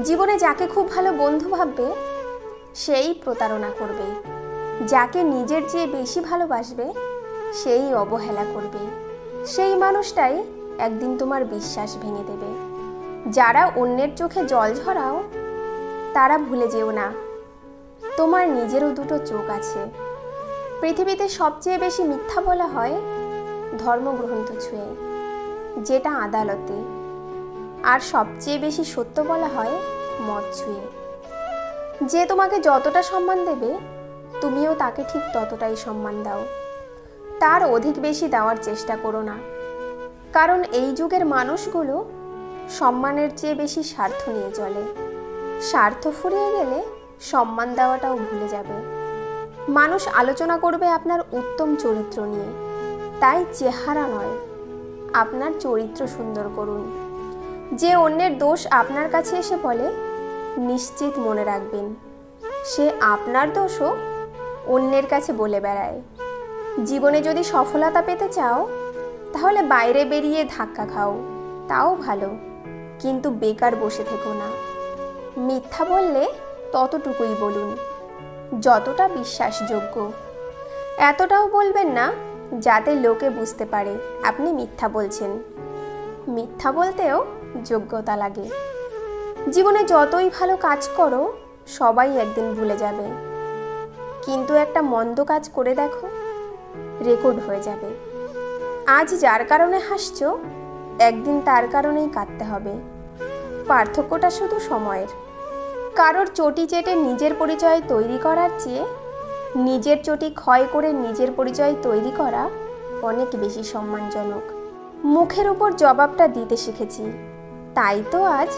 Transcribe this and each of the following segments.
জীবনে যাকে খুব ভালো বন্ধু ভাববে সেই প্রতারণা করবে, যাকে নিজের চেয়ে বেশি ভালোবাসবে সেই অবহেলা করবে। সেই মানুষটাই একদিন তোমার বিশ্বাস ভেঙে দেবে। যারা অন্যের চোখে জল ঝরাও তারা ভুলে যেও না তোমার নিজেরও দুটো চোখ আছে। পৃথিবীতে সবচেয়ে বেশি মিথ্যা বলা হয় ধর্মগ্রন্থ ছুঁয়ে, যেটা আদালতে, আর সবচেয়ে বেশি সত্য বলা হয় মদ ছুঁয়ে। যে তোমাকে যতটা সম্মান দেবে তুমিও তাকে ঠিক ততটাই সম্মান দাও, তার অধিক বেশি দেওয়ার চেষ্টা করো না। কারণ এই যুগের মানুষগুলো সম্মানের চেয়ে বেশি স্বার্থ নিয়ে চলে। স্বার্থ ফুরিয়ে গেলে সম্মান দেওয়াটাও ভুলে যাবে। মানুষ আলোচনা করবে আপনার উত্তম চরিত্র নিয়ে, তাই চেহারা নয়, আপনার চরিত্র সুন্দর করুন। যে অন্যের দোষ আপনার কাছে এসে বলে নিশ্চিত মনে রাখবেন সে আপনার দোষও অন্যের কাছে বলে বেড়ায়। জীবনে যদি সফলতা পেতে চাও তাহলে বাইরে বেরিয়ে ধাক্কা খাও, তাও ভালো, কিন্তু বেকার বসে থেকো না। মিথ্যা বললে ততটুকুই বলুন যতটা বিশ্বাসযোগ্য। এতটাও বলবেন না যাতে লোকে বুঝতে পারে আপনি মিথ্যা বলছেন। মিথ্যা বলতেও যোগ্যতা লাগে। জীবনে যতই ভালো কাজ করো সবাই একদিন ভুলে যাবে, কিন্তু একটা মন্দ কাজ করে দেখো, রেকর্ড হয়ে যাবে। আজ যার কারণে হাসছো একদিন তার কারণেই কাঁদতে হবে। পার্থক্যটা শুধু সময়ের। কারোর চটি চেটে নিজের পরিচয় তৈরি করার চেয়ে নিজের চটি ক্ষয় করে নিজের পরিচয় তৈরি করা অনেক বেশি সম্মানজনক। মুখের উপর জবাবটা দিতে শিখেছি, তাই তো আজ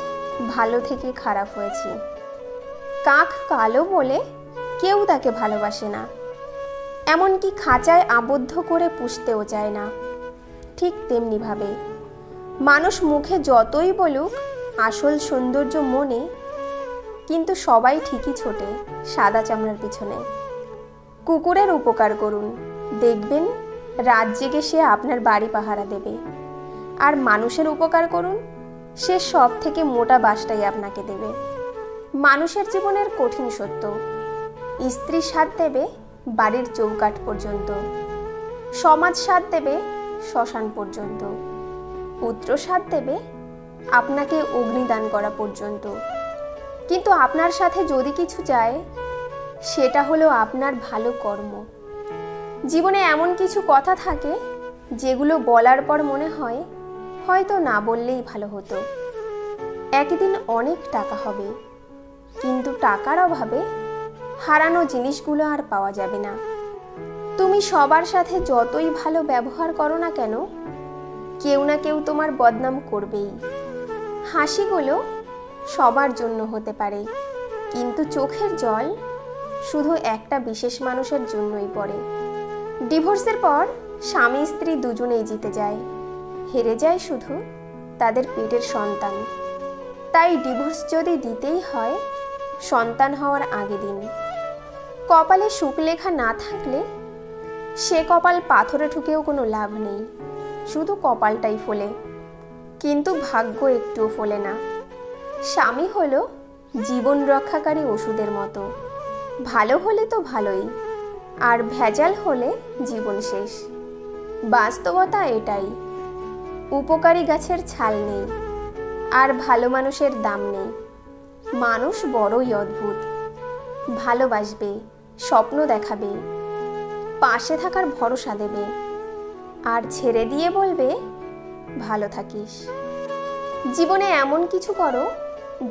ভালো থেকে খারাপ হয়েছি। কাক কালো বলে কেউ তাকে ভালোবাসে না, এমনকি খাঁচায় আবদ্ধ করে পুষতেও চায় না। ঠিক তেমনিভাবে মানুষ মুখে যতই বলুক আসল সৌন্দর্য মনে, কিন্তু সবাই ঠিকই ছোটে সাদা চামড়ার পিছনে। কুকুরের উপকার করুন, দেখবেন রাত জেগে সে আপনার বাড়ি পাহারা দেবে। আর মানুষের উপকার করুন, সে সব থেকে মোটা বাসটাই আপনাকে দেবে। মানুষের জীবনের কঠিন সত্য, স্ত্রী সাথ দেবে বাড়ির চৌকাঠ পর্যন্ত, সমাজ সাথ দেবে শ্মশান পর্যন্ত, পুত্র সাথ দেবে আপনাকে অগ্নিদান করা পর্যন্ত। কিন্তু আপনার সাথে যদি কিছু যায় সেটা হলো আপনার ভালো কর্ম। জীবনে এমন কিছু কথা থাকে যেগুলো বলার পর মনে হয় হয়তো না বললেই ভালো হতো। একদিন অনেক টাকা হবে, কিন্তু টাকার অভাবে হারানো জিনিসগুলো আর পাওয়া যাবে না। তুমি সবার সাথে যতই ভালো ব্যবহার করো না কেন, কেউ না কেউ তোমার বদনাম করবেই। হাসিগুলো সবার জন্য হতে পারে, কিন্তু চোখের জল শুধু একটা বিশেষ মানুষের জন্যই পড়ে। ডিভোর্সের পর স্বামী স্ত্রী দুজনেই জিতে যায়, হেরে যায় শুধু তাদের পেটের সন্তান। তাই ডিভোর্স যদি দিতেই হয় সন্তান হওয়ার আগে দিন। কপালে সুখ লেখা না থাকলে সে কপাল পাথরে ঠুকেও কোনো লাভ নেই, শুধু কপালটাই ফোলে, কিন্তু ভাগ্য একটুও ফোলে না। স্বামী হলো জীবন রক্ষাকারী ওষুধের মতো, ভালো হলে তো ভালোই, আর ভেজাল হলে জীবন শেষ। বাস্তবতা এটাই, উপকারী গাছের ছাল নেই, আর ভালো মানুষের দাম নেই। মানুষ বড়ই অদ্ভুত, ভালোবাসবে, স্বপ্ন দেখাবে, পাশে থাকার ভরসা দেবে, আর ছেড়ে দিয়ে বলবে ভালো থাকিস। জীবনে এমন কিছু করো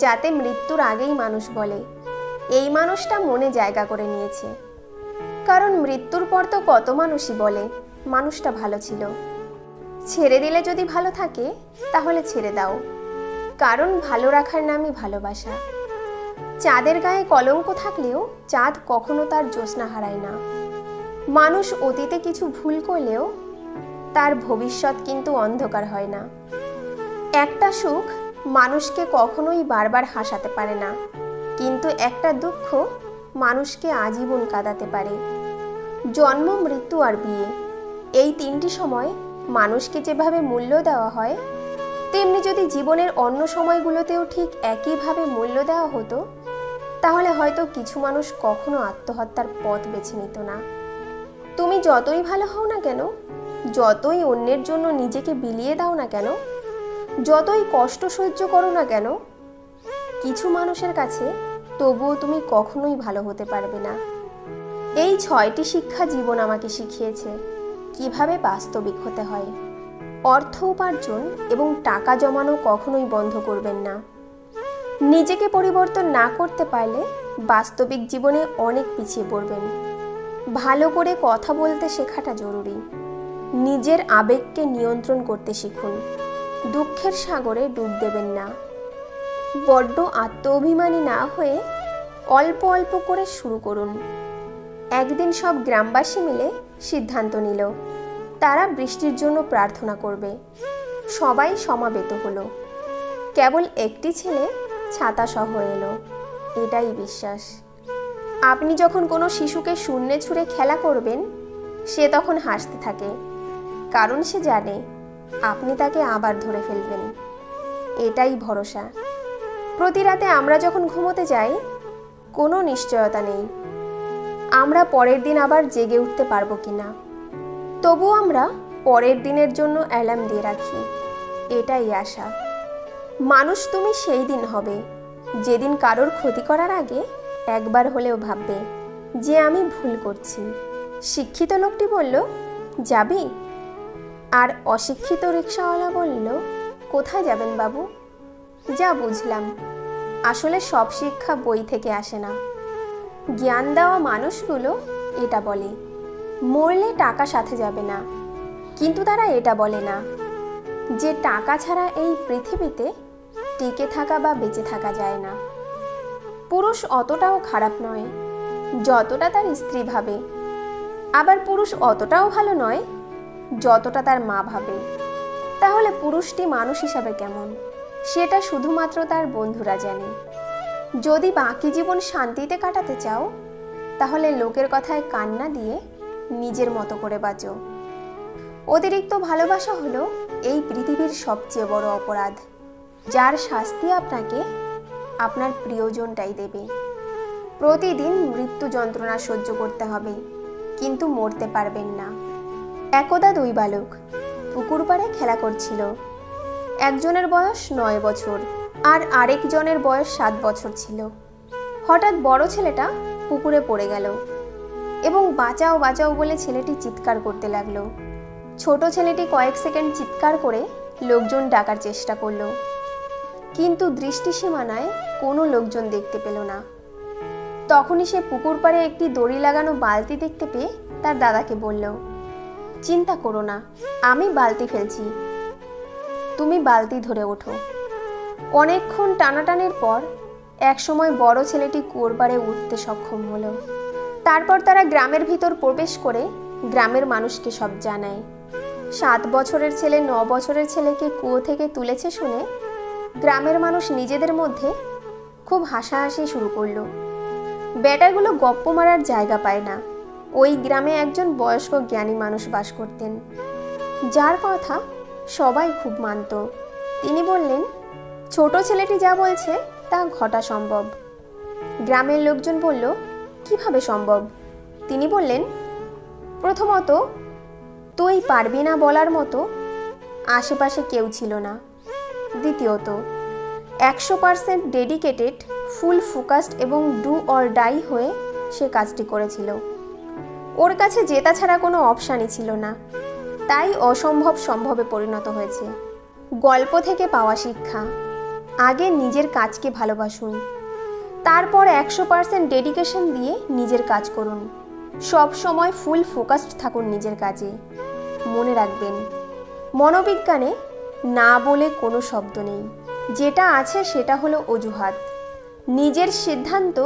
যাতে মৃত্যুর আগেই মানুষ বলে এই মানুষটা মনে জায়গা করে নিয়েছে। কারণ মৃত্যুর পর তো কত মানুষই বলে মানুষটা ভালো ছিল। ছেড়ে দিলে যদি ভালো থাকে তাহলে ছেড়ে দাও, কারণ ভালো রাখার নামই ভালোবাসা। চাঁদের গায়ে কলঙ্ক থাকলেও চাঁদ কখনো তার জ্যোৎস্না হারায় না। মানুষ অতীতে কিছু ভুল করলেও তার ভবিষ্যৎ কিন্তু অন্ধকার হয় না। একটা সুখ মানুষকে কখনোই বারবার হাসাতে পারে না, কিন্তু একটা দুঃখ মানুষকে আজীবন কাঁদাতে পারে। জন্ম, মৃত্যু আর বিয়ে, এই তিনটি সময় মানুষকে যেভাবে মূল্য দেওয়া হয় তেমনি যদি জীবনের অন্য সময়গুলোতেও ঠিক একইভাবে মূল্য দেওয়া হতো, তাহলে হয়তো কিছু মানুষ কখনো আত্মহত্যার পথ বেছে নিত না। তুমি যতই ভালো হও না কেন, যতই অন্যের জন্য নিজেকে বিলিয়ে দাও না কেন, যতই কষ্ট সহ্য করো না কেন, কিছু মানুষের কাছে তবুও তুমি কখনোই ভালো হতে পারবে না। এই 6টি শিক্ষা জীবন আমাকে শিখিয়েছে কিভাবে বাস্তবিক হতে হয়। অর্থ উপার্জন এবং টাকা জমানো কখনোই বন্ধ করবেন না। নিজেকে পরিবর্তন না করতে পারলে বাস্তবিক জীবনে অনেক পিছিয়ে পড়বেন। ভালো করে কথা বলতে শেখাটা জরুরি। নিজের আবেগকে নিয়ন্ত্রণ করতে শিখুন। দুঃখের সাগরে ডুব দেবেন না। বড্ড আত্ম অভিমানী না হয়ে অল্প অল্প করে শুরু করুন। একদিন সব গ্রামবাসী মিলে সিদ্ধান্ত নিল তারা বৃষ্টির জন্য প্রার্থনা করবে। সবাই সমাবেত হলো। কেবল একটি ছেলে ছাতা সহ এলো। এটাই বিশ্বাস। আপনি যখন কোনো শিশুকে শূন্যে ছুঁড়ে খেলা করবেন, সে তখন হাসতে থাকে, কারণ সে জানে আপনি তাকে আবার ধরে ফেলবেন। এটাই ভরসা। প্রতি রাতে আমরা যখন ঘুমোতে যাই, কোনো নিশ্চয়তা নেই আমরা পরের দিন আবার জেগে উঠতে পারবো কিনা। তবুও আমরা পরের দিনের জন্য অ্যালার্ম দিয়ে রাখি। এটাই আশা। মানুষ তুমি সেই দিন হবে যেদিন কারোর ক্ষতি করার আগে একবার হলেও ভাববে যে আমি ভুল করছি। শিক্ষিত লোকটি বলল, যাবি? আর অশিক্ষিত রিকশাওয়ালা বলল, কোথায় যাবেন বাবু? যা বুঝলাম, আসলে সব শিক্ষা বই থেকে আসে না। জ্ঞান দেওয়া মানুষগুলো এটা বলে, মরলে টাকা সাথে যাবে না। কিন্তু তারা এটা বলে না যে টাকা ছাড়া এই পৃথিবীতে টিকে থাকা বা বেঁচে থাকা যায় না। পুরুষ অতটাও খারাপ নয় যতটা তার স্ত্রী ভাবে, আবার পুরুষ অতটাও ভালো নয় যতটা তার মা ভাবে। তাহলে পুরুষটি মানুষ হিসাবে কেমন, সেটা শুধুমাত্র তার বন্ধুরা জানে। যদি বাকি জীবন শান্তিতে কাটাতে চাও, তাহলে লোকের কথায় কান না দিয়ে নিজের মতো করে বাঁচো। অতিরিক্ত ভালোবাসা হলো এই পৃথিবীর সবচেয়ে বড় অপরাধ, যার শাস্তি আপনাকে আপনার প্রিয়জনটাই দেবে। প্রতিদিন মৃত্যু যন্ত্রণা সহ্য করতে হবে, কিন্তু মরতে পারবেন না। একদা 2 বালক পুকুর পাড়ে খেলা করছিল। একজনের বয়স 9 বছর আর আরেকজনের বয়স 7 বছর ছিল। হঠাৎ বড় ছেলেটা পুকুরে পড়ে গেল এবং বাঁচাও বাঁচাও বলে ছেলেটি চিৎকার করতে লাগলো। ছোট ছেলেটি কয়েক সেকেন্ড চিৎকার করে লোকজন ডাকার চেষ্টা করলো, কিন্তু দৃষ্টিসীমানায় কোনো লোকজন দেখতে পেল না। তখনই সে পুকুর পাড়ে একটি দড়ি লাগানো বালতি দেখতে পেয়ে তার দাদাকে বলল, চিন্তা করো না, আমি বালতি ফেলছি, তুমি বালতি ধরে ওঠো। অনেকক্ষণ টানাটানির পর একসময় বড় ছেলেটি কুয়োর পাড়ে উঠতে সক্ষম হলো। তারপর তারা গ্রামের ভিতর প্রবেশ করে গ্রামের মানুষকে সব জানায়। 7 বছরের ছেলে 9 বছরের ছেলেকে কুয়ো থেকে তুলেছে শুনে গ্রামের মানুষ নিজেদের মধ্যে খুব হাসাহাসি শুরু করলো। বেটাগুলো গপ্প মারার জায়গা পায় না। ওই গ্রামে একজন বয়স্ক জ্ঞানী মানুষ বাস করতেন, যার কথা সবাই খুব মানত। তিনি বললেন, ছোট ছেলেটি যা বলছে তা ঘটা সম্ভব। গ্রামের লোকজন বলল, কিভাবে সম্ভব? তিনি বললেন, প্রথমত তুই পারবি না বলার মতো আশেপাশে কেউ ছিল না। দ্বিতীয়ত 100% ডেডিকেটেড, ফুল ফোকাসড এবং ডু অর ডাই হয়ে সে কাজটি করেছিল। ওর কাছে জেতা ছাড়া কোনো অপশানই ছিল না, তাই অসম্ভব সম্ভবে পরিণত হয়েছে। গল্প থেকে পাওয়া শিক্ষা, আগে নিজের কাজকে ভালোবাসুন, তারপর 100% ডেডিকেশন দিয়ে নিজের কাজ করুন। সব সময় ফুল ফোকাসড থাকুন নিজের কাজে। মনে রাখবেন, মনোবিজ্ঞানে না বলে কোনো শব্দ নেই, যেটা আছে সেটা হলো অজুহাত। নিজের সিদ্ধান্ত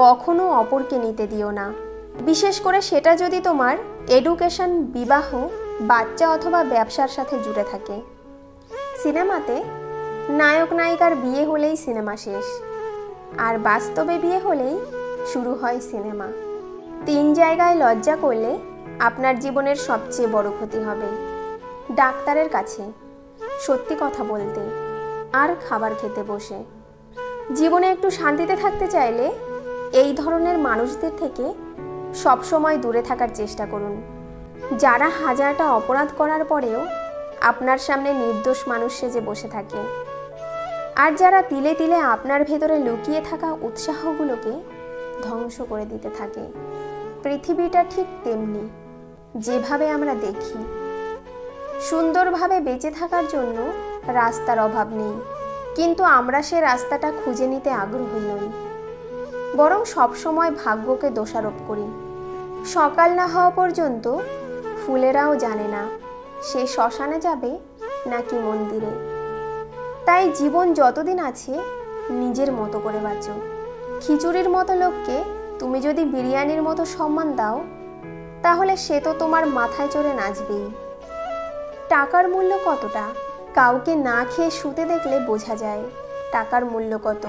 কখনো অপরকে নিতে দিও না, বিশেষ করে সেটা যদি তোমার এডুকেশন, বিবাহ, বাচ্চা অথবা ব্যবসার সাথে জুড়ে থাকে। সিনেমাতে নায়ক নায়িকার বিয়ে হলেই সিনেমা শেষ, আর বাস্তবে বিয়ে হলেই শুরু হয় সিনেমা। 3 জায়গায় লজ্জা করলে আপনার জীবনের সবচেয়ে বড় ক্ষতি হবে। ডাক্তারের কাছে, সত্যি কথা বলতে আর খাবার খেতে বসে। জীবনে একটু শান্তিতে থাকতে চাইলে এই ধরনের মানুষদের থেকে সবসময় দূরে থাকার চেষ্টা করুন, যারা হাজারটা অপরাধ করার পরেও আপনার সামনে নির্দোষ মানুষ সেজে বসে থাকে, আর যারা তিলে তিলে আপনার ভেতরে লুকিয়ে থাকা উৎসাহগুলোকে ধ্বংস করে দিতে থাকে। পৃথিবীটা ঠিক তেমনি, যেভাবে আমরা দেখি। সুন্দরভাবে বেঁচে থাকার জন্য রাস্তার অভাব নেই, কিন্তু আমরা সে রাস্তাটা খুঁজে নিতে আগ্রহী নই, বরং সবসময় ভাগ্যকে দোষারোপ করি। সকাল না হওয়া পর্যন্ত ফুলেরাও জানে না সে শ্মশানে যাবে নাকি মন্দিরে। তাই জীবন যতদিন আছে নিজের মতো করে বাঁচো। খিচুড়ির মতো লোককে তুমি যদি বিরিয়ানির মতো সম্মান দাও, তাহলে সে তো তোমার মাথায় চড়ে নাচবেই। টাকার মূল্য কতটা কাউকে না খেয়ে শুতে দেখলে বোঝা যায় টাকার মূল্য কত।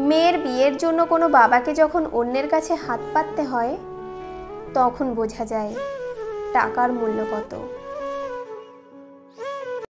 মেয়ের বিয়ের জন্য কোনো বাবাকে যখন অন্যের কাছে হাত পাততে হয়, তখন বোঝা যায় টাকার মূল্য কত।